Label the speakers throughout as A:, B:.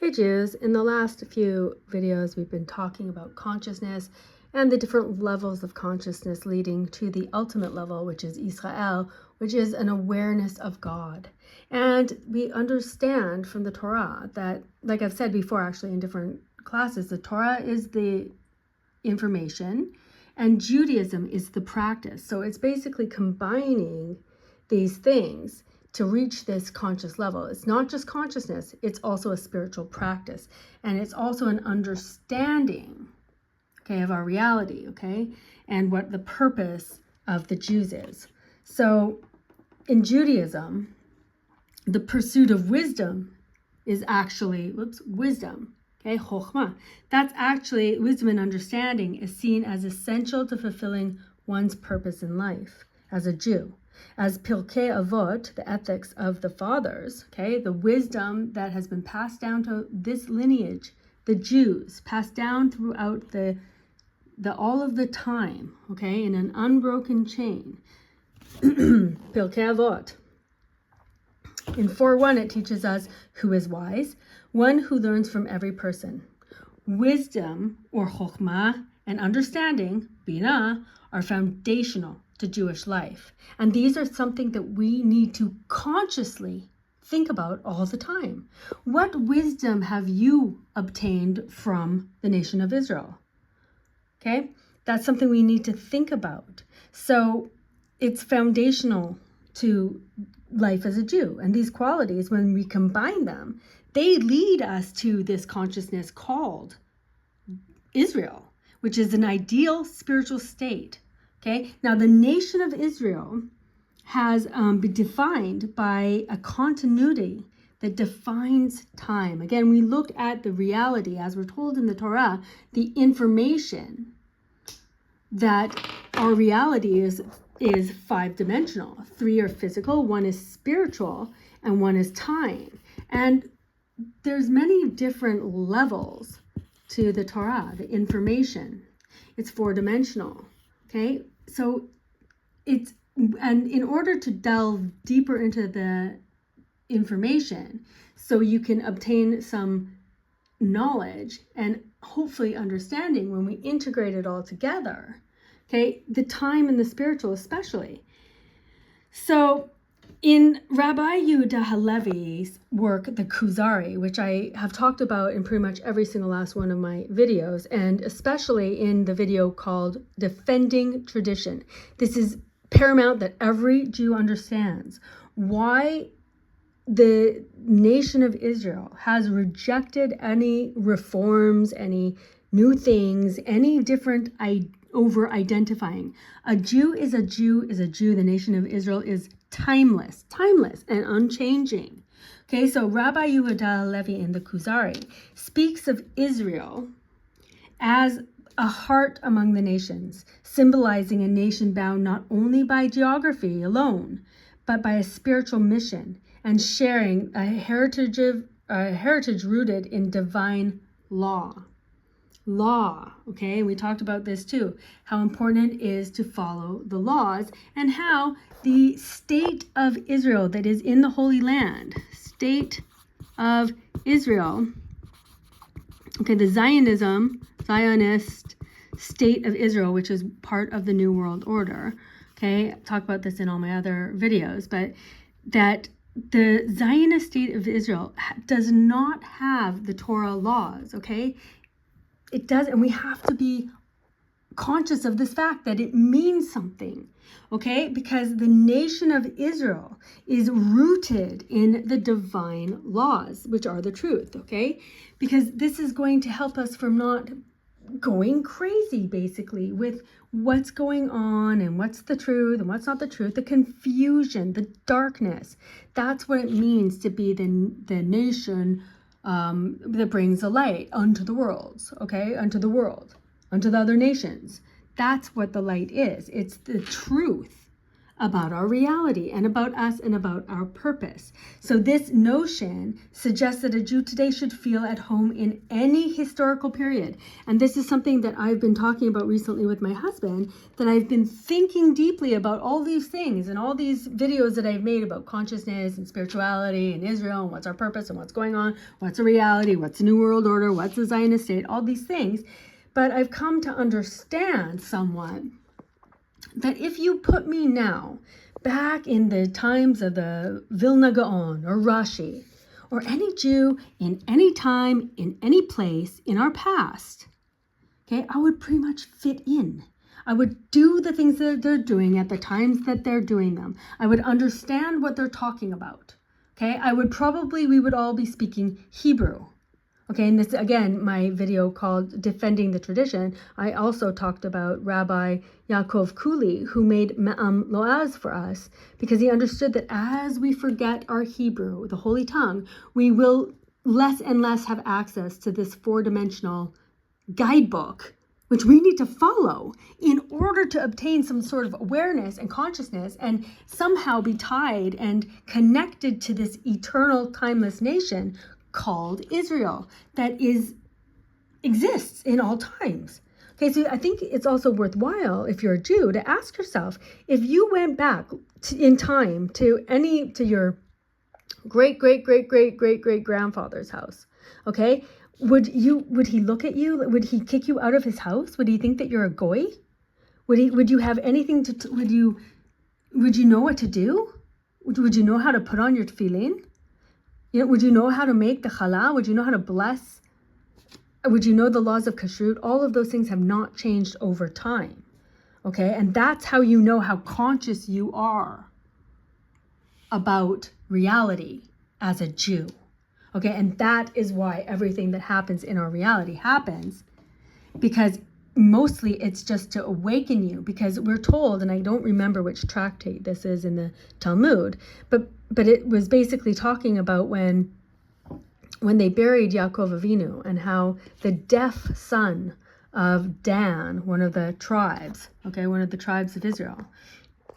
A: Hey Jews, in the last few videos we've been talking about consciousness and the different levels of consciousness leading to the ultimate level, which is Israel, which is an awareness of God. And we understand from the Torah that, like I've said before actually in different classes, the Torah is the information and Judaism is the practice. So it's basically combining these things to reach this conscious level. It's not just consciousness, it's also a spiritual practice. And it's also an understanding, okay, of our reality, okay, and what the purpose of the Jews is. So in Judaism, the pursuit of wisdom is actually, wisdom, okay, chokhmah. That's actually, wisdom and understanding is seen as essential to fulfilling one's purpose in life as a Jew. As Pirkei Avot, the ethics of the fathers, okay, the wisdom that has been passed down to this lineage, the Jews, passed down throughout the all of the time, okay, in an unbroken chain. Pirkei Avot. In 4:1, it teaches us who is wise, one who learns from every person. Wisdom, or chokhmah, and understanding, binah, are foundational to Jewish life. And these are something that we need to consciously think about all the time. What wisdom have you obtained from the nation of Israel? Okay, that's something we need to think about. So it's foundational to life as a Jew. And these qualities, when we combine them, they lead us to this consciousness called Israel, which is an ideal spiritual state. Okay, now the nation of Israel has been defined by a continuity that defines time. Again, we look at the reality, as we're told in the Torah, the information that our reality is five-dimensional. 3 are physical, 1 is spiritual, and 1 is time. And there's many different levels to the Torah, the information. It's 4-dimensional, okay? So and in order to delve deeper into the information, so you can obtain some knowledge and hopefully understanding when we integrate it all together, okay, the time and the spiritual especially. So in Rabbi Yehuda Halevi's work, the Kuzari, which I have talked about in pretty much every single last one of my videos, and especially in the video called Defending Tradition. This is paramount that every Jew understands why the nation of Israel has rejected any reforms, any new things, any different over-identifying. A Jew is a Jew is a Jew. The nation of Israel is timeless and unchanging. Okay, so Rabbi Yehuda Halevi in the Kuzari speaks of Israel as a heart among the nations, symbolizing a nation bound not only by geography alone, but by a spiritual mission and sharing a heritage rooted in divine law. Okay, we talked about this too, how important it is to follow the laws and how the state of Israel that is in the Holy Land, state of Israel, okay, the Zionist state of Israel, which is part of the New World Order, okay, I talk about this in all my other videos, but that the Zionist state of Israel does not have the Torah laws, okay? It does, and we have to be conscious of this fact that it means something, okay? Because the nation of Israel is rooted in the divine laws, which are the truth, okay? Because this is going to help us from not going crazy, basically, with what's going on and what's the truth and what's not the truth, the confusion, the darkness. That's what it means to be the nation that brings the light unto the worlds, okay, unto the world, unto the other nations. That's what the light is. It's the truth about our reality and about us and about our purpose. So this notion suggests that a Jew today should feel at home in any historical period. And this is something that I've been talking about recently with my husband, that I've been thinking deeply about all these things and all these videos that I've made about consciousness and spirituality and Israel and what's our purpose and what's going on, what's a reality, what's the New World Order, what's the Zionist state, all these things. But I've come to understand somewhat that if you put me now back in the times of the Vilna Gaon or Rashi, or any Jew in any time, in any place in our past, okay, I would pretty much fit in. I would do the things that they're doing at the times that they're doing them. I would understand what they're talking about. Okay, we would all be speaking Hebrew. Okay, and this, again, my video called Defending the Tradition, I also talked about Rabbi Yaakov Kuli, who made Me'am Loaz for us, because he understood that as we forget our Hebrew, the Holy Tongue, we will less and less have access to this four-dimensional guidebook, which we need to follow in order to obtain some sort of awareness and consciousness and somehow be tied and connected to this eternal, timeless nation called Israel that exists in all times. Okay, so I think it's also worthwhile, if you're a Jew, to ask yourself, if you went back in time to your great grandfather's house, okay, would he look at you? Would he kick you out of his house? Would he think that you're a goy? Would you have anything would you know what to do? Would you know how to put on your tefillin? Would you know how to make the challah? Would you know how to bless? Would you know the laws of kashrut? All of those things have not changed over time. Okay, and that's how you know how conscious you are about reality as a Jew. Okay, and that is why everything that happens in our reality happens, because mostly it's just to awaken you, because we're told, and I don't remember which tractate this is in the Talmud, but it was basically talking about when they buried Yaakov Avinu and how the deaf son of Dan, one of the tribes of Israel,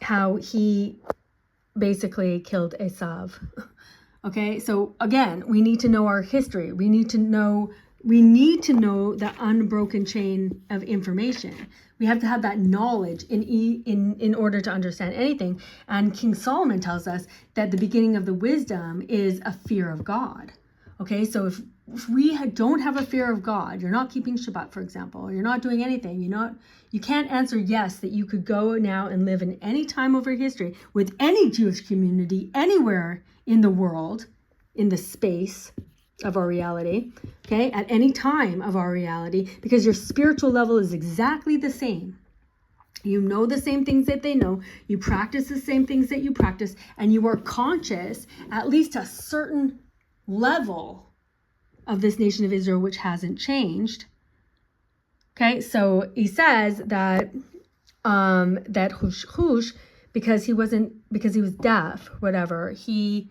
A: how he basically killed Esav. Okay, so again, we need to know our history. We need to know the unbroken chain of information. We have to have that knowledge in order to understand anything. And King Solomon tells us that the beginning of the wisdom is a fear of God. Okay, so if we don't have a fear of God, you're not keeping Shabbat, for example, or you're not doing anything, you can't answer yes that you could go now and live in any time over history with any Jewish community anywhere in the world, in the space of our reality, okay, at any time of our reality, because your spiritual level is exactly the same. You know the same things that they know, you practice the same things that you practice, and you are conscious at least a certain level of this nation of Israel, which hasn't changed. Okay, so he says that Hush, because he was deaf, whatever, he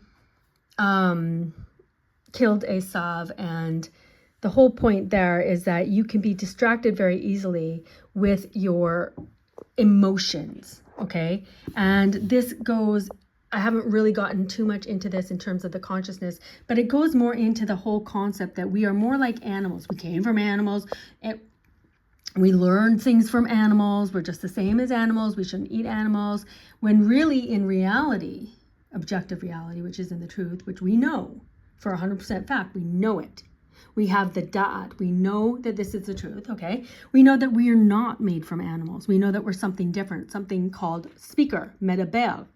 A: killed Esav, and the whole point there is that you can be distracted very easily with your emotions, okay? And this goes, I haven't really gotten too much into this in terms of the consciousness, but it goes more into the whole concept that we are more like animals. We came from animals, we learn things from animals, we're just the same as animals, we shouldn't eat animals, when really in reality, objective reality, which is in the truth, which we know for 100% fact, we know it. We have the da'at. We know that this is the truth, okay? We know that we are not made from animals. We know that we're something different, something called speaker, medaber.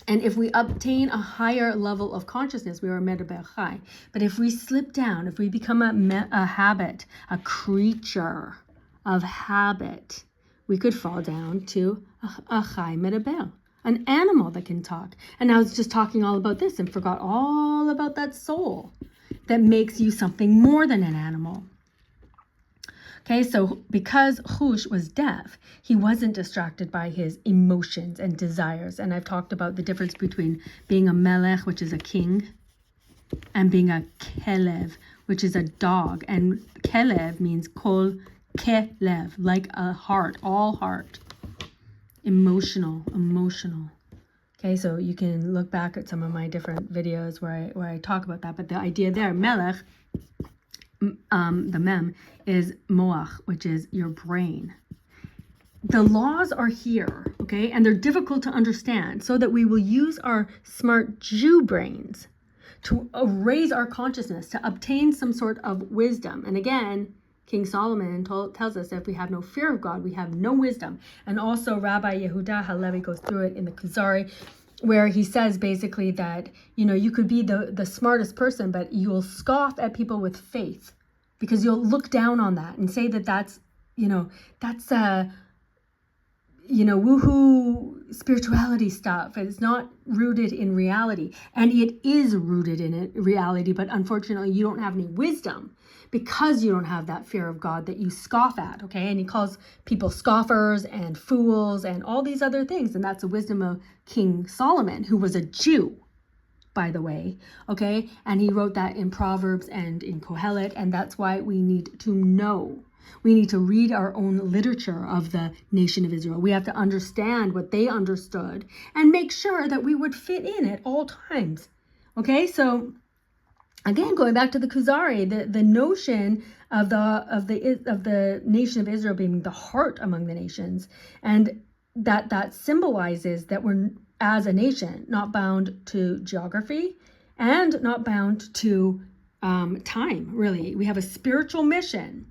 A: And if we obtain a higher level of consciousness, we are medaber chai. But if we slip down, if we become a habit, a creature of habit, we could fall down to a chai medaber, an animal that can talk. And I was just talking all about this and forgot all about that soul that makes you something more than an animal. Okay, so because Hush was deaf, he wasn't distracted by his emotions and desires. And I've talked about the difference between being a melech, which is a king, and being a kelev, which is a dog. And kelev means kol kelev, like a heart, all heart. emotional. Okay, so you can look back at some of my different videos where I talk about that. But the idea there, melech, the mem, is moach, which is your brain. The laws are here, okay, and they're difficult to understand, so that we will use our smart Jew brains to raise our consciousness, to obtain some sort of wisdom. And again, King Solomon tells us that if we have no fear of God, we have no wisdom. And also Rabbi Yehuda Halevi goes through it in the Kuzari, where he says basically that, you could be the smartest person, but you'll scoff at people with faith, because you'll look down on that and say that's woohoo spirituality stuff. It's not rooted in reality. And it is rooted in reality, but unfortunately you don't have any wisdom because you don't have that fear of God that you scoff at, okay? And he calls people scoffers and fools and all these other things. And that's the wisdom of King Solomon, who was a Jew, by the way, okay? And he wrote that in Proverbs and in Kohelet, and that's why we need to know. We need to read our own literature of the nation of Israel. We have to understand what they understood and make sure that we would fit in at all times. Okay, so again, going back to the Kuzari, the notion of the nation of Israel being the heart among the nations, and that symbolizes that we're, as a nation, not bound to geography and not bound to time. Really, we have a spiritual mission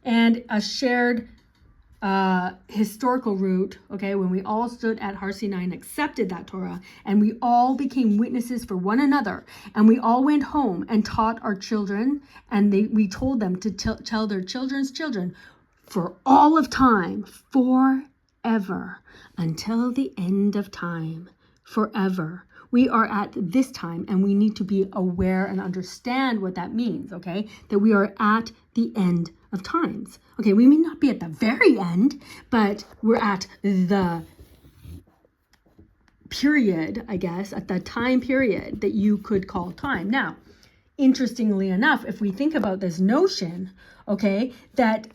A: and a shared historical root, okay, when we all stood at Har Sinai and accepted that Torah, and we all became witnesses for one another, and we all went home and taught our children, and we told them to tell their children's children for all of time, forever, until the end of time, forever. We are at this time, and we need to be aware and understand what that means, okay? That we are at the end of times. Okay, we may not be at the very end, but we're at the period, I guess, at the time period that you could call time. Now, interestingly enough, if we think about this notion, okay, that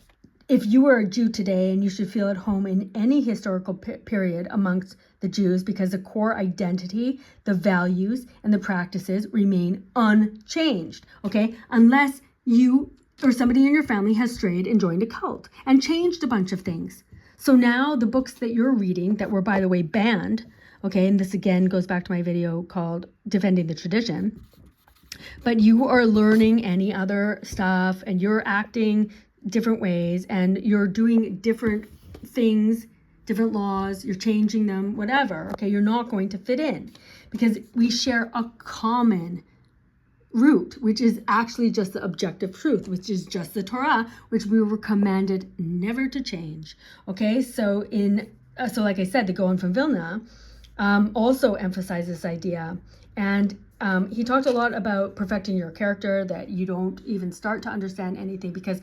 A: if you were a Jew today and you should feel at home in any historical period amongst the Jews, because the core identity, the values, and the practices remain unchanged, okay? Unless you or somebody in your family has strayed and joined a cult and changed a bunch of things. So now the books that you're reading, that were, by the way, banned, okay, and this again goes back to my video called Defending the Tradition, but you are learning any other stuff and you're acting different ways and you're doing different things, different laws, you're changing them, whatever, okay, you're not going to fit in, because we share a common root, which is actually just the objective truth, which is just the Torah, which we were commanded never to change. Okay, so like I said, the Gaon from Vilna also emphasized this idea, and he talked a lot about perfecting your character, that you don't even start to understand anything, because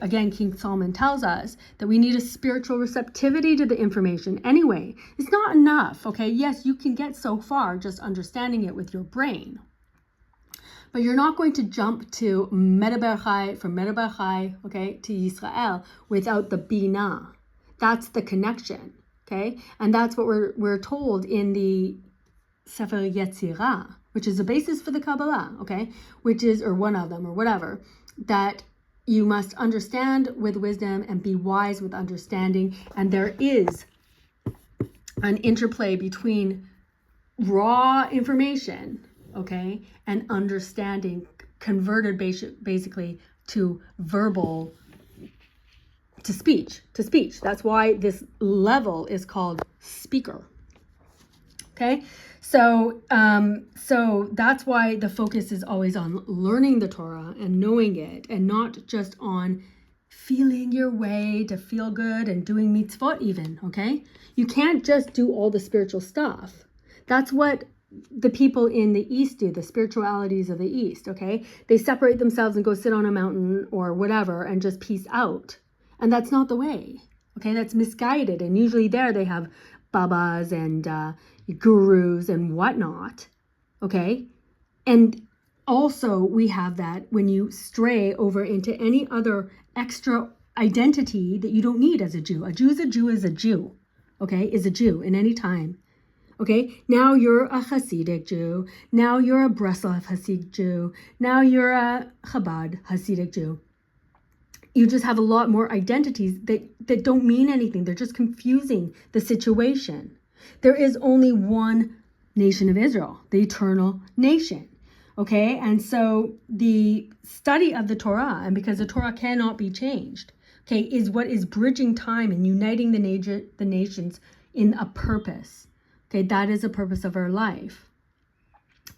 A: again, King Solomon tells us that we need a spiritual receptivity to the information anyway. It's not enough, okay? Yes, you can get so far just understanding it with your brain, but you're not going to jump to Medaber Chai, from Medaber Chai, okay, to Yisrael without the Binah. That's the connection, okay? And that's what we're told in the Sefer Yetzirah, which is the basis for the Kabbalah, okay? Which is, or one of them, or whatever, that you must understand with wisdom and be wise with understanding. And there is an interplay between raw information, okay, and understanding converted basically to verbal, to speech. That's why this level is called speaker. Okay, so that's why the focus is always on learning the Torah and knowing it, and not just on feeling your way to feel good and doing mitzvot even, okay? You can't just do all the spiritual stuff. That's what the people in the East do, the spiritualities of the East, okay? They separate themselves and go sit on a mountain or whatever and just peace out. And that's not the way, okay? That's misguided. And usually there they have babas and gurus and whatnot, okay? And also we have that when you stray over into any other extra identity that you don't need as a Jew. A Jew is a Jew is a Jew, okay, is a Jew in any time. Okay, now you're a Hasidic Jew. Now you're a Breslov Hasidic Jew. Now you're a Chabad Hasidic Jew. You just have a lot more identities that don't mean anything. They're just confusing the situation. There is only one nation of Israel, the eternal nation. Okay, and so the study of the Torah, and because the Torah cannot be changed, okay, is what is bridging time and uniting the nations in a purpose. Okay, that is the purpose of our life.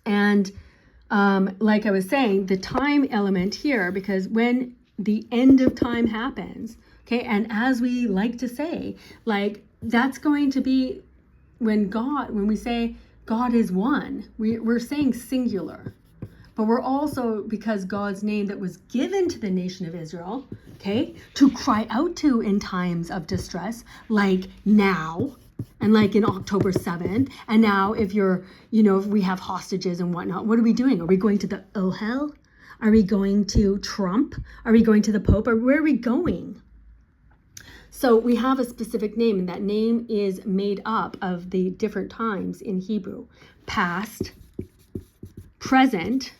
A: And like I was saying, the time element here, because when the end of time happens, okay, and as we like to say, like, that's going to be when we say God is one, we're saying singular. But we're also, because God's name that was given to the nation of Israel, okay, to cry out to in times of distress, like now, and like in October 7th, and now if if we have hostages and whatnot, what are we doing? Are we going to the Ohel? Are we going to Trump? Are we going to the Pope? Or where are we going? So we have a specific name, and that name is made up of the different times in Hebrew: past, present,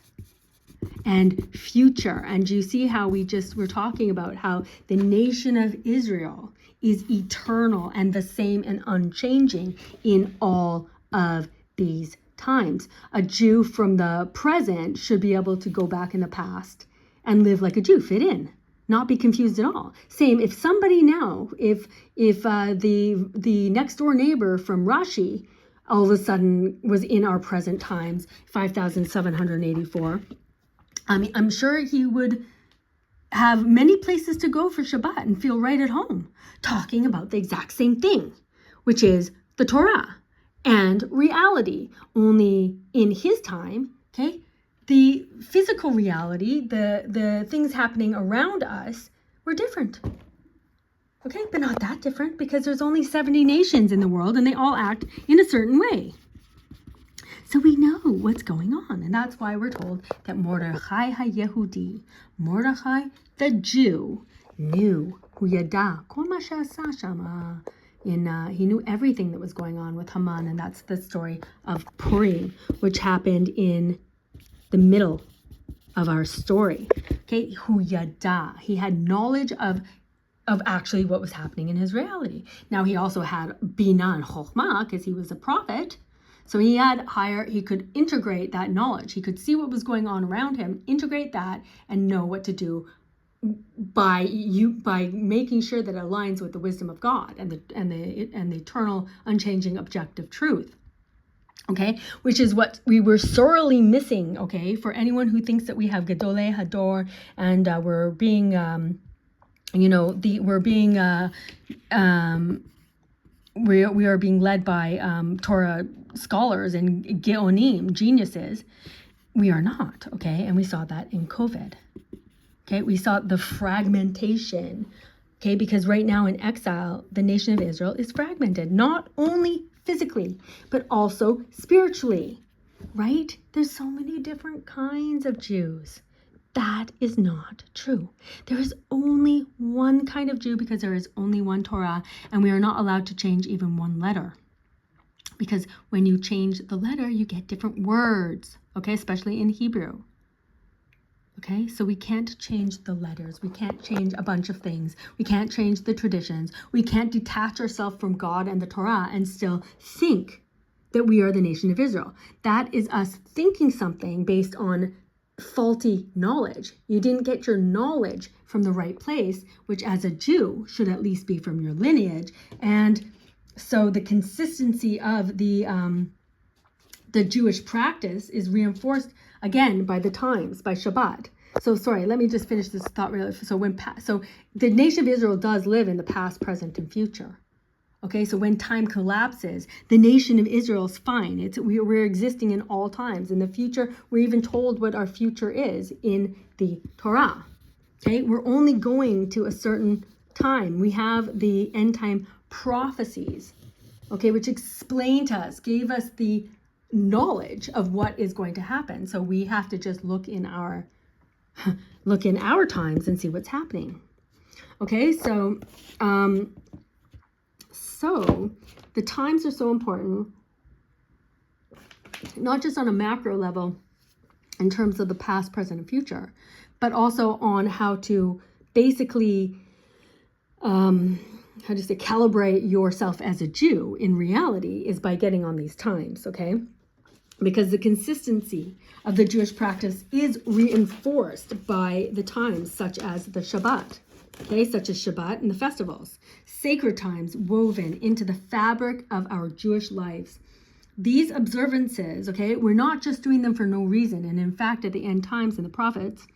A: and future. And you see how we're talking about how the nation of Israel is eternal and the same and unchanging in all of these times. A Jew from the present should be able to go back in the past and live like a Jew, fit in, not be confused at all. Same if somebody now, if the next door neighbor from Rashi all of a sudden was in our present times, 5,784, I'm sure he would have many places to go for Shabbat and feel right at home, talking about the exact same thing, which is the Torah and reality. Only in his time, okay, the physical reality, the things happening around us were different. Okay, but not that different, because there's only 70 nations in the world and they all act in a certain way. So we know what's going on, and that's why we're told that Mordechai HaYehudi, Mordechai the Jew, knew hu yada kol ma she'asa shama. He knew everything that was going on with Haman, and that's the story of Purim, which happened in the middle of our story. Okay, hu yada, he had knowledge of actually what was happening in his reality. Now he also had Bina and Chokhmah, because he was a prophet. So he could integrate that knowledge. He could see what was going on around him, integrate that, and know what to do by making sure that it aligns with the wisdom of God and the eternal, unchanging, objective truth. Okay, which is what we were sorely missing. Okay, for anyone who thinks that we have Gedolei Hador and we're being, we are being led by Torah scholars and Geonim, geniuses. We are not, okay? And we saw that in COVID. Okay, we saw the fragmentation, okay? Because right now in exile, the nation of Israel is fragmented, not only physically, but also spiritually, right? There's so many different kinds of Jews. That is not true. There is only one kind of Jew, because there is only one Torah, and we are not allowed to change even one letter. Because when you change the letter, you get different words, okay, especially in Hebrew. Okay, so we can't change the letters. We can't change a bunch of things. We can't change the traditions. We can't detach ourselves from God and the Torah and still think that we are the nation of Israel. That is us thinking something based on faulty knowledge. You didn't get your knowledge from the right place, which as a Jew should at least be from your lineage. And so the consistency of the Jewish practice is reinforced again by the times, by Shabbat. So sorry, let me just finish this thought really. So the nation of Israel does live in the past, present, and future. Okay, so when time collapses, the nation of Israel is fine. We're existing in all times. In the future, we're even told what our future is in the Torah. Okay, we're only going to a certain time. We have the end time prophecies, okay, which explain to us, gave us the knowledge of what is going to happen. So we have to just look in our times and see what's happening. Okay, so So the times are so important, not just on a macro level in terms of the past, present, and future, but also on how to basically, calibrate yourself as a Jew in reality is by getting on these times, okay? Because the consistency of the Jewish practice is reinforced by the times such as the Shabbat, okay, such as Shabbat and the festivals, sacred times woven into the fabric of our Jewish lives. These observances, okay, we're not just doing them for no reason. And in fact, at the end times in the prophets,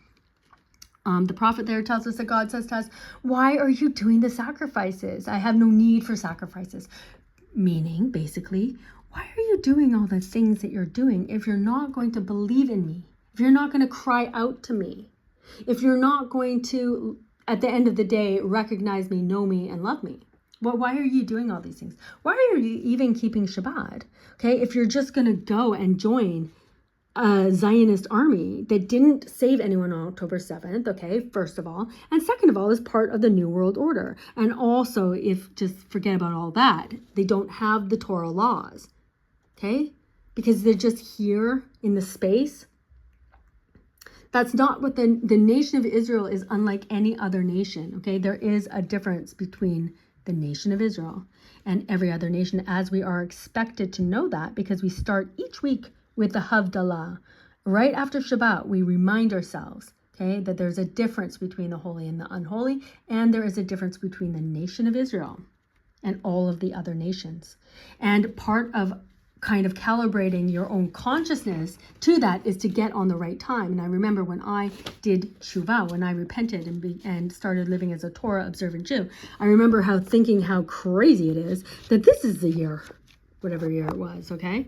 A: the prophet there tells us that God says to us, why are you doing the sacrifices? I have no need for sacrifices. Meaning, basically, why are you doing all the things that you're doing if you're not going to believe in me? If you're not going to cry out to me? If you're not going to, at the end of the day, recognize me, know me, and love me? Well, why are you doing all these things? Why are you even keeping Shabbat? Okay, if you're just going to go and join a Zionist army that didn't save anyone on October 7th, okay, first of all. And second of all, is part of the New World Order. And also, if just forget about all that, they don't have the Torah laws, okay? Because they're just here in the space. That's not what the nation of Israel is unlike any other nation, okay? There is a difference between the nation of Israel and every other nation, as we are expected to know that because we start each week with the Havdalah. Right after Shabbat, we remind ourselves, okay, that there's a difference between the holy and the unholy, and there is a difference between the nation of Israel and all of the other nations. And part of kind of calibrating your own consciousness to that is to get on the right time. And I remember when I did Shuvah, when I repented and started living as a Torah observant Jew, I remember thinking how crazy it is that this is the year, whatever year it was, okay?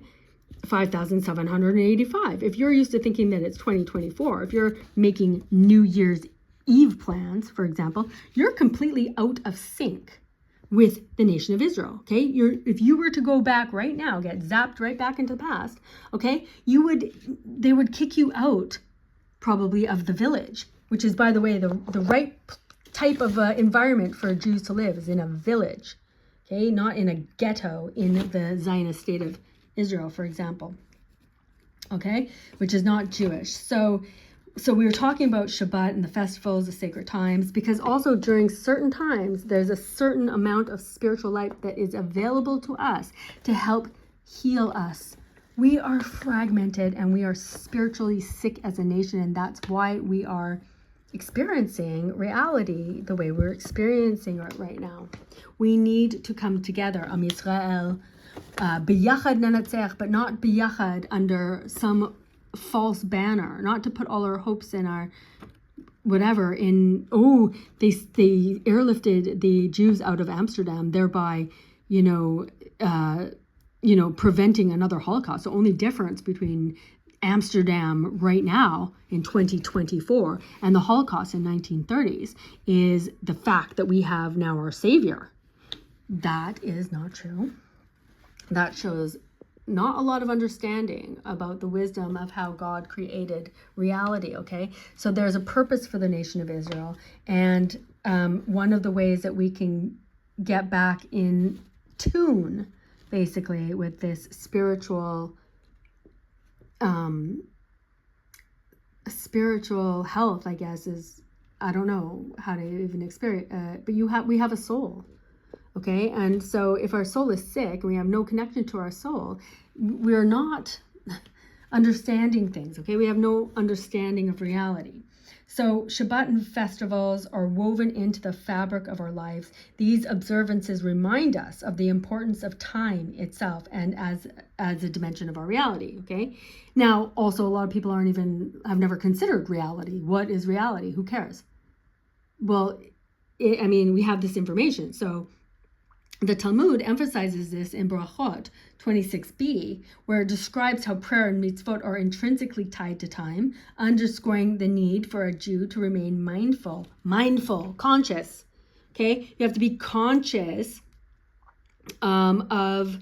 A: 5,785. If you're used to thinking that it's 2024, if you're making New Year's Eve plans, for example, you're completely out of sync with the nation of Israel, okay? If you were to go back right now, get zapped right back into the past, okay, they would kick you out probably of the village, which is, by the way, the right type of environment for Jews to live is in a village, okay, not in a ghetto in the Zionist state of Israel, for example, okay, which is not Jewish. So we were talking about Shabbat and the festivals, the sacred times, because also during certain times, there's a certain amount of spiritual life that is available to us to help heal us. We are fragmented and we are spiritually sick as a nation, and that's why we are experiencing reality the way we're experiencing it right now. We need to come together, Am Yisrael, biyachad nanatzeach, but not biyachad under some false banner, not to put all our hopes in our whatever in, they airlifted the Jews out of Amsterdam, thereby, preventing another Holocaust. The only difference between Amsterdam right now in 2024 and the Holocaust in 1930s is the fact that we have now our Savior. That is not true. That shows not a lot of understanding about the wisdom of how God created reality, okay? So there's a purpose for the nation of Israel. And one of the ways that we can get back in tune, basically, with this spiritual health, I guess, is, I don't know how to even experience, but we have a soul. Okay, and so if our soul is sick and we have no connection to our soul, we're not understanding things, okay? We have no understanding of reality. So Shabbat and festivals are woven into the fabric of our lives. These observances remind us of the importance of time itself and as a dimension of our reality, okay? Now, also, a lot of people have never considered reality. What is reality? Who cares? Well, we have this information, so the Talmud emphasizes this in Brachot 26b, where it describes how prayer and mitzvot are intrinsically tied to time, underscoring the need for a Jew to remain mindful, conscious. Okay, you have to be conscious of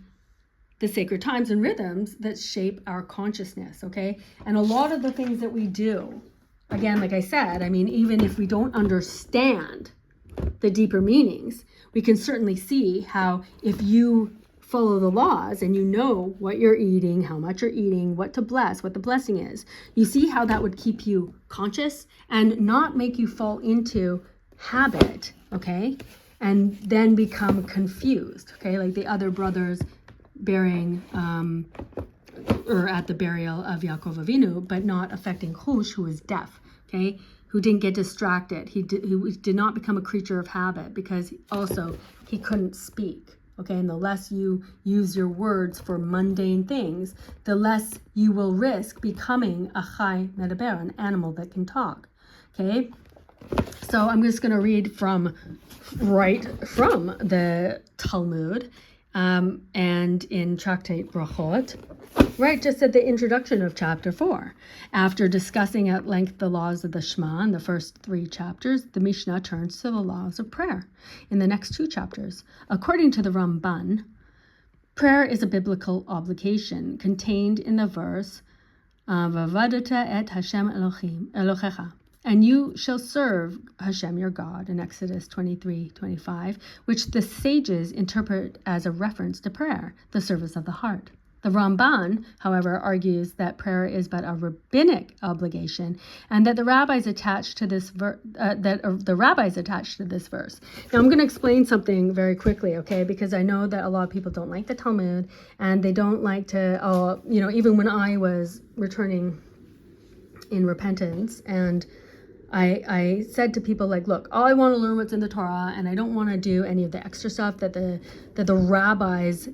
A: the sacred times and rhythms that shape our consciousness. Okay, and a lot of the things that we do, again, like I said, even if we don't understand the deeper meanings, we can certainly see how if you follow the laws and you know what you're eating, how much you're eating, what to bless, what the blessing is, you see how that would keep you conscious and not make you fall into habit, okay? And then become confused, okay? Like the other brothers burying, or at the burial of Yaakov Avinu, but not affecting Hush, who is deaf, okay? Who didn't get distracted. He did not become a creature of habit because also he couldn't speak. Okay, and the less you use your words for mundane things, the less you will risk becoming a chai medaber, an animal that can talk. Okay, so I'm just going to read right from the Talmud, and in Tractate Brachot, right just at the introduction of chapter 4. After discussing at length the laws of the Shema in the first 3 chapters, the Mishnah turns to the laws of prayer in the next 2 chapters. According to the Ramban, prayer is a biblical obligation contained in the verse, V'avadata et Hashem Elochecha, and you shall serve Hashem your God, in Exodus 23:25, which the sages interpret as a reference to prayer, the service of the heart. The Ramban, however, argues that prayer is but a rabbinic obligation, and that the rabbis attached to this verse. Now, I'm going to explain something very quickly, okay? Because I know that a lot of people don't like the Talmud, and they don't like to. Even when I was returning in repentance, and I said to people like, look, all I want to learn what's in the Torah, and I don't want to do any of the extra stuff that the rabbis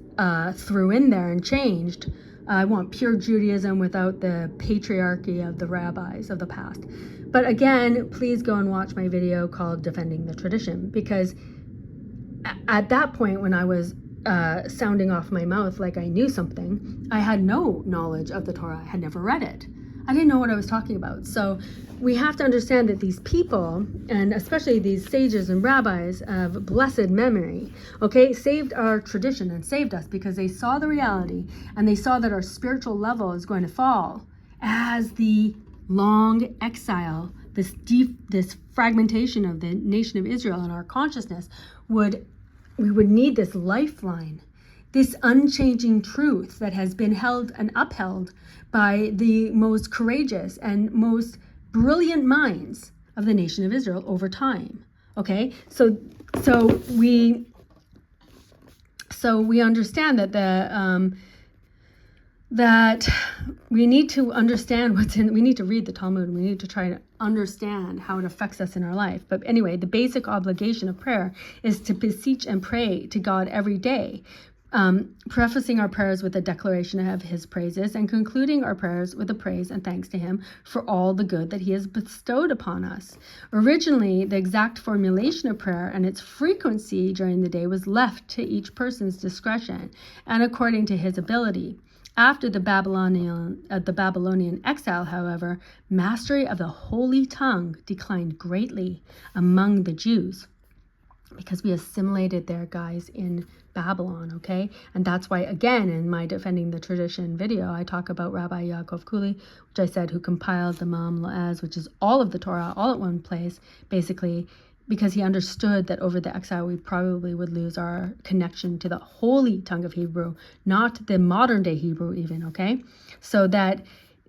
A: threw in there and changed. I want pure Judaism without the patriarchy of the rabbis of the past. But again, please go and watch my video called Defending the Tradition, because at that point when I was sounding off my mouth like I knew something, I had no knowledge of the Torah. I had never read it. I didn't know what I was talking about. So we have to understand that these people, and especially these sages and rabbis of blessed memory, okay, saved our tradition and saved us because they saw the reality and they saw that our spiritual level is going to fall as the long exile, this fragmentation of the nation of Israel and our consciousness we would need this lifeline, this unchanging truth that has been held and upheld by the most courageous and most brilliant minds of the nation of Israel over time. Okay, so we understand that we need to understand we need to read the Talmud, and we need to try to understand how it affects us in our life. But anyway, the basic obligation of prayer is to beseech and pray to God every day, prefacing our prayers with a declaration of his praises and concluding our prayers with a praise and thanks to him for all the good that he has bestowed upon us. Originally, the exact formulation of prayer and its frequency during the day was left to each person's discretion and according to his ability. After the Babylonian exile, however, mastery of the holy tongue declined greatly among the Jews, because we assimilated their guys in Babylon, okay? And that's why, again, in my Defending the Tradition video, I talk about Rabbi Yaakov Kuli, which I said, who compiled the Mam La'ez, which is all of the Torah, all at one place, basically, because he understood that over the exile, we probably would lose our connection to the holy tongue of Hebrew, not the modern day Hebrew even, okay? So that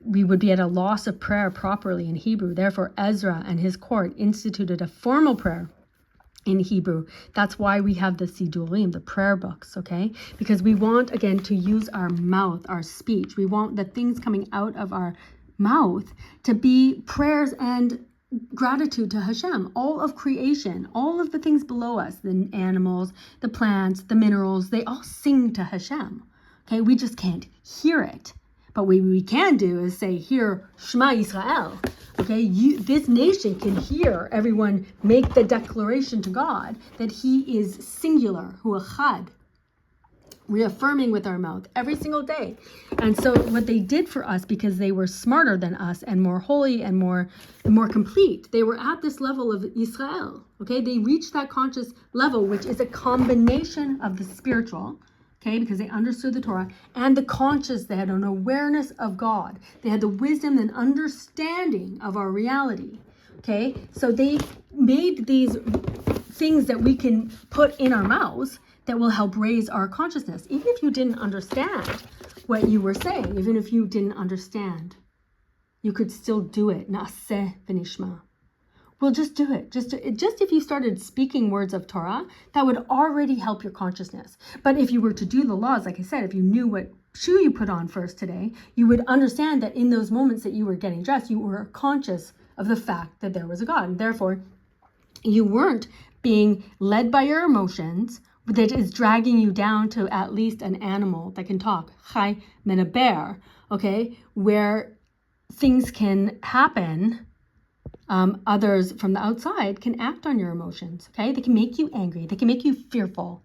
A: we would be at a loss of prayer properly in Hebrew. Therefore, Ezra and his court instituted a formal prayer in Hebrew. That's why we have the Sidurim, the prayer books, okay? Because we want, again, to use our mouth, our speech. We want the things coming out of our mouth to be prayers and gratitude to Hashem. All of creation, all of the things below us, the animals, the plants, the minerals, they all sing to Hashem, okay? We just can't hear it. But what we can do is say, hear Shema Yisrael. Okay, this nation can hear everyone make the declaration to God that he is singular, hu echad, reaffirming with our mouth every single day. And so what they did for us, because they were smarter than us and more holy and more complete, they were at this level of Israel. Okay, they reached that conscious level, which is a combination of the spiritual, okay, because they understood the Torah, and the conscious. They had an awareness of God. They had the wisdom and understanding of our reality, okay? So they made these things that we can put in our mouths that will help raise our consciousness. Even if you didn't understand what you were saying, even if you didn't understand, you could still do it. Na'aseh v'nishma. Well, just do it. Just if you started speaking words of Torah, that would already help your consciousness. But if you were to do the laws, like I said, if you knew what shoe you put on first today, you would understand that in those moments that you were getting dressed, you were conscious of the fact that there was a God. And therefore, you weren't being led by your emotions that is dragging you down to at least an animal that can talk. Chai menaber, okay, where things can happen. Others from the outside can act on your emotions, okay? They can make you angry. They can make you fearful,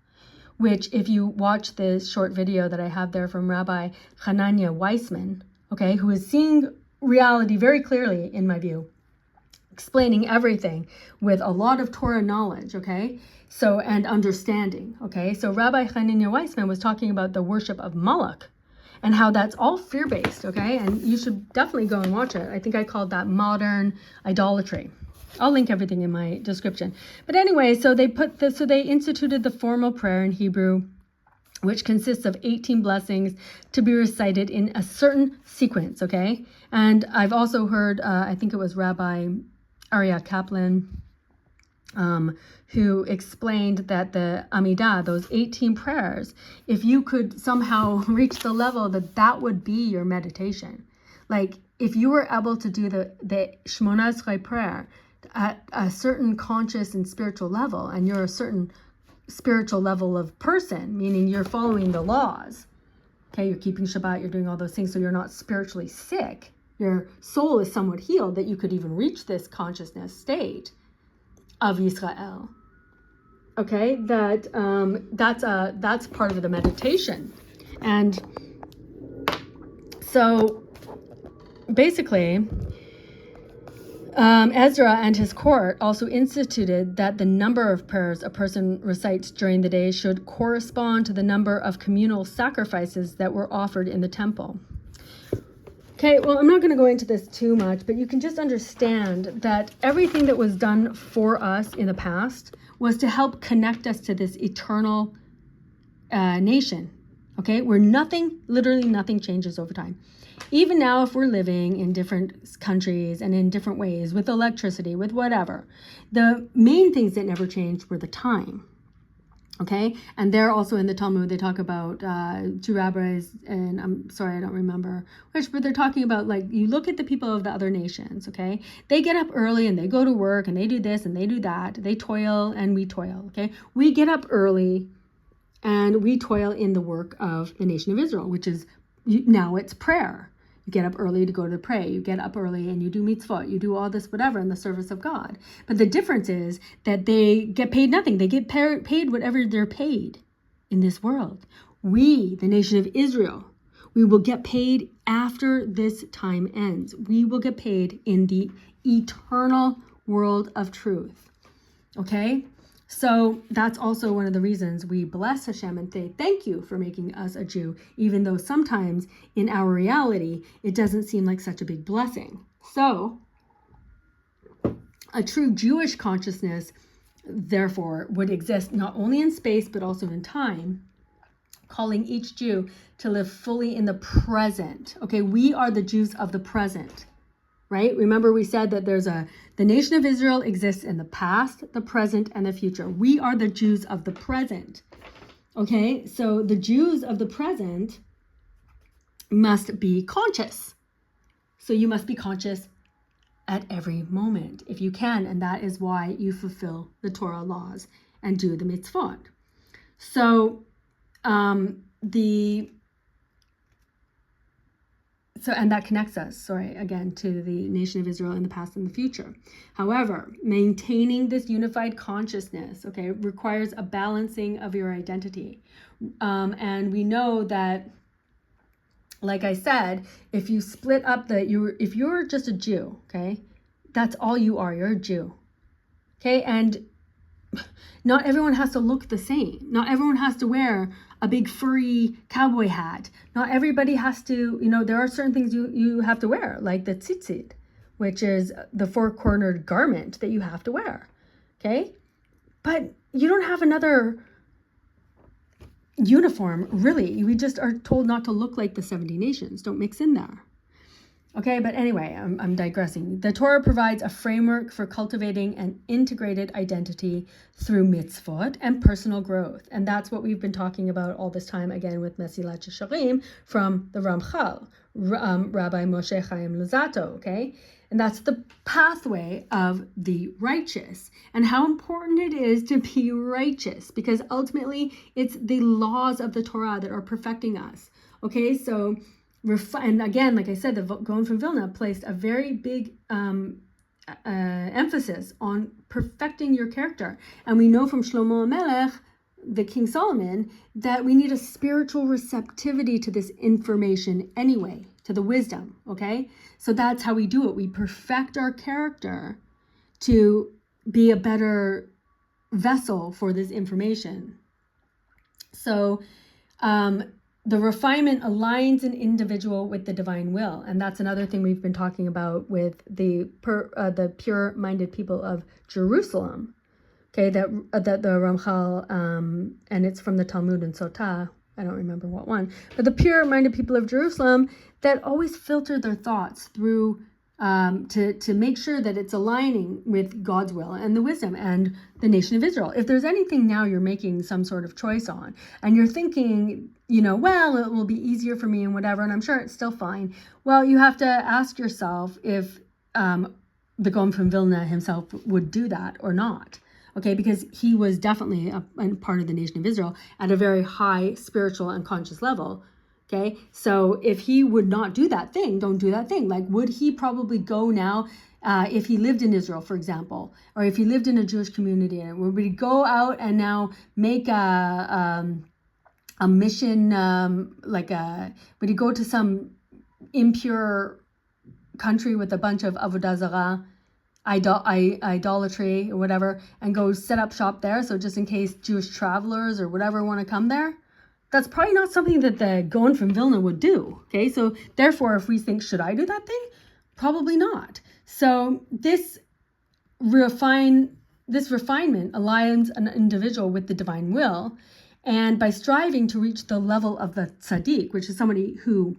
A: which if you watch this short video that I have there from Rabbi Hanania Weissman, okay, who is seeing reality very clearly, in my view, explaining everything with a lot of Torah knowledge, okay? So, and understanding, okay? So Rabbi Hanania Weissman was talking about the worship of Moloch, and how that's all fear-based, okay? And you should definitely go and watch it. I think I called that modern idolatry. I'll link everything in my description. But anyway, so they instituted the formal prayer in Hebrew, which consists of 18 blessings to be recited in a certain sequence, okay? And I've also heard, I think it was Rabbi Aryeh Kaplan, who explained that the Amidah, those 18 prayers, if you could somehow reach the level that would be your meditation. Like if you were able to do the Shmona Esrei prayer at a certain conscious and spiritual level, and you're a certain spiritual level of person, meaning you're following the laws, okay, you're keeping Shabbat, you're doing all those things, so you're not spiritually sick, your soul is somewhat healed, that you could even reach this consciousness state of Yisrael. Okay, that's part of the meditation. And so basically, Ezra and his court also instituted that the number of prayers a person recites during the day should correspond to the number of communal sacrifices that were offered in the temple. Okay, well, I'm not going to go into this too much, but you can just understand that everything that was done for us in the past was to help connect us to this eternal nation, okay, where literally nothing changes over time. Even now, if we're living in different countries and in different ways, with electricity, with whatever, the main things that never changed were the time. Okay, and they're also in the Talmud, they talk about two rabbis, and I'm sorry, I don't remember which, but they're talking about, like, you look at the people of the other nations, okay? They get up early and they go to work and they do this and they do that. They toil and we toil, okay? We get up early and we toil in the work of the nation of Israel, which is, now it's prayer. You get up early to go to pray. You get up early and you do mitzvot. You do all this whatever in the service of God. But the difference is that they get paid nothing. They get paid whatever they're paid in this world. We, the nation of Israel, we will get paid after this time ends. We will get paid in the eternal world of truth. Okay? So that's also one of the reasons we bless Hashem and say thank you for making us a Jew, even though sometimes in our reality, it doesn't seem like such a big blessing. So a true Jewish consciousness, therefore, would exist not only in space, but also in time, calling each Jew to live fully in the present. Okay, we are the Jews of the present. Right? Remember, we said that the nation of Israel exists in the past, the present, and the future. We are the Jews of the present. Okay? So the Jews of the present must be conscious. So you must be conscious at every moment, if you can. And that is why you fulfill the Torah laws and do the mitzvot. So and that connects us, again, to the nation of Israel in the past and the future. However, maintaining this unified consciousness, okay, requires a balancing of your identity. And we know that, like I said, if you split up if you're just a Jew, okay, that's all you are. You're a Jew. Okay, and not everyone has to look the same. Not everyone has to wear a big furry cowboy hat. Not everybody has to, there are certain things you have to wear, like the tzitzit, which is the four-cornered garment that you have to wear, okay? But you don't have another uniform, really. We just are told not to look like the 70 nations. Don't mix in there. Okay, but anyway, I'm digressing. The Torah provides a framework for cultivating an integrated identity through mitzvot and personal growth. And that's what we've been talking about all this time, again, with Mesilat Yesharim from the Ramchal, Rabbi Moshe Chaim Luzzatto, okay? And that's the pathway of the righteous and how important it is to be righteous, because ultimately it's the laws of the Torah that are perfecting us, okay? So, and again, like I said, the Gaon from Vilna placed a very big emphasis on perfecting your character. And we know from Shlomo Melech, the King Solomon, that we need a spiritual receptivity to this information anyway, to the wisdom, okay? So that's how we do it. We perfect our character to be a better vessel for this information. So, the refinement aligns an individual with the divine will, and that's another thing we've been talking about with the pure-minded people of Jerusalem. Okay, that the Ramchal, and it's from the Talmud and Sotah. I don't remember what one, but the pure-minded people of Jerusalem that always filter their thoughts through to make sure that it's aligning with God's will and the wisdom and the nation of Israel. If there's anything now you're making some sort of choice on, and you're thinking, well, it will be easier for me and whatever, and I'm sure it's still fine. Well, you have to ask yourself if the Gaon from Vilna himself would do that or not. Okay, because he was definitely a part of the nation of Israel at a very high spiritual and conscious level. Okay, so if he would not do that thing, don't do that thing. Like, would he probably go now if he lived in Israel, for example, or if he lived in a Jewish community, and would he go out and now make a mission, would he go to some impure country with a bunch of avodah zarah, idolatry or whatever, and go set up shop there? So just in case Jewish travelers or whatever want to come there? That's probably not something that the Gaon from Vilna would do. Okay, so therefore, if we think, should I do that thing? Probably not. So this refinement aligns an individual with the divine will, and by striving to reach the level of the tzaddik, which is somebody who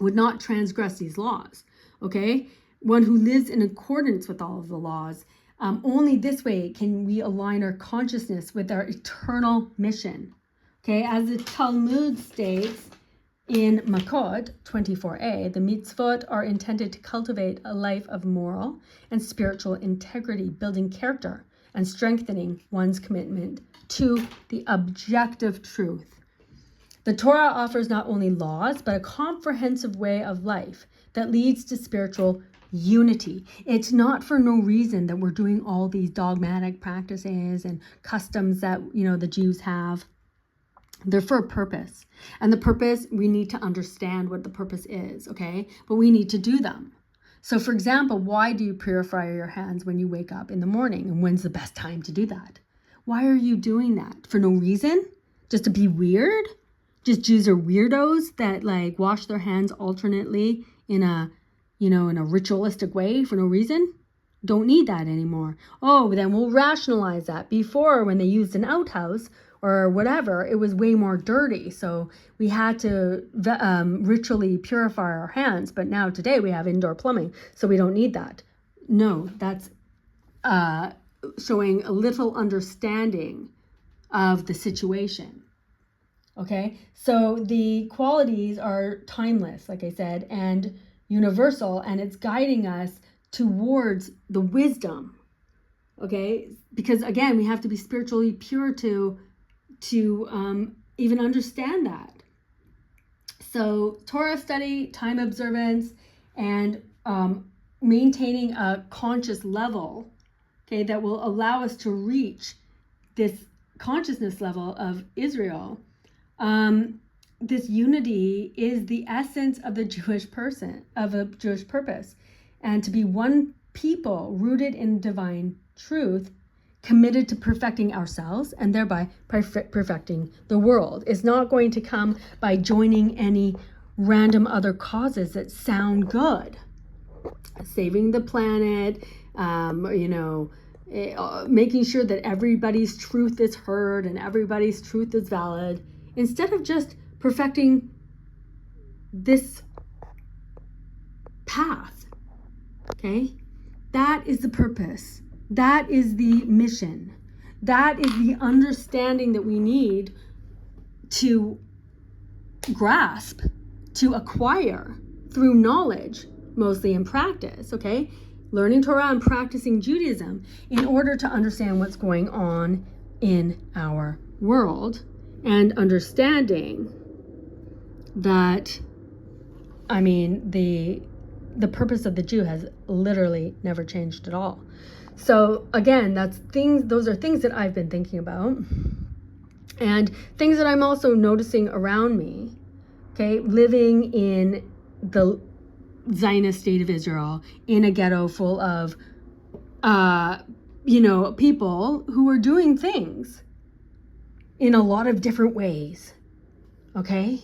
A: would not transgress these laws, okay, one who lives in accordance with all of the laws, only this way can we align our consciousness with our eternal mission. Okay, as the Talmud states in Makot 24a, the mitzvot are intended to cultivate a life of moral and spiritual integrity, building character and strengthening one's commitment to the objective truth. The Torah offers not only laws, but a comprehensive way of life that leads to spiritual unity. It's not for no reason that we're doing all these dogmatic practices and customs that, the Jews have. They're for a purpose. And the purpose, we need to understand what the purpose is, okay? But we need to do them. So for example, why do you purify your hands when you wake up in the morning? And when's the best time to do that? Why are you doing that? For no reason? Just to be weird? Just Jews are weirdos that wash their hands alternately in a ritualistic way for no reason? Don't need that anymore. Oh, then we'll rationalize that. Before, when they used an outhouse or whatever, it was way more dirty. So we had to ritually purify our hands. But now today we have indoor plumbing, so we don't need that. No, that's showing a little understanding of the situation. Okay, so the qualities are timeless, like I said, and universal, and it's guiding us towards the wisdom. Okay, because again, we have to be spiritually pure to even understand that. So Torah study, time observance, and maintaining a conscious level, okay, that will allow us to reach this consciousness level of Israel. This unity is the essence of the Jewish purpose, and to be one people rooted in divine truth, committed to perfecting ourselves and thereby perfecting the world. Is not going to come by joining any random other causes that sound good. Saving the planet, making sure that everybody's truth is heard and everybody's truth is valid, instead of just perfecting this path. Okay? That is the purpose. That is the mission. That is the understanding that we need to grasp, to acquire through knowledge, mostly in practice, okay? Learning Torah and practicing Judaism in order to understand what's going on in our world, and understanding that, I mean, the purpose of the Jew has literally never changed at all. So again, those are things that I've been thinking about, and things that I'm also noticing around me, okay, living in the Zionist state of Israel, in a ghetto full of, people who are doing things in a lot of different ways, okay?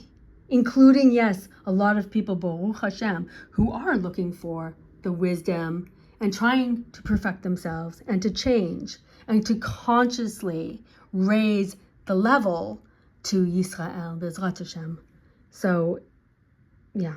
A: Including, yes, a lot of people, Baruch Hashem, who are looking for the wisdom and trying to perfect themselves and to change and to consciously raise the level to Yisrael, Bezrat Hashem. So, yeah.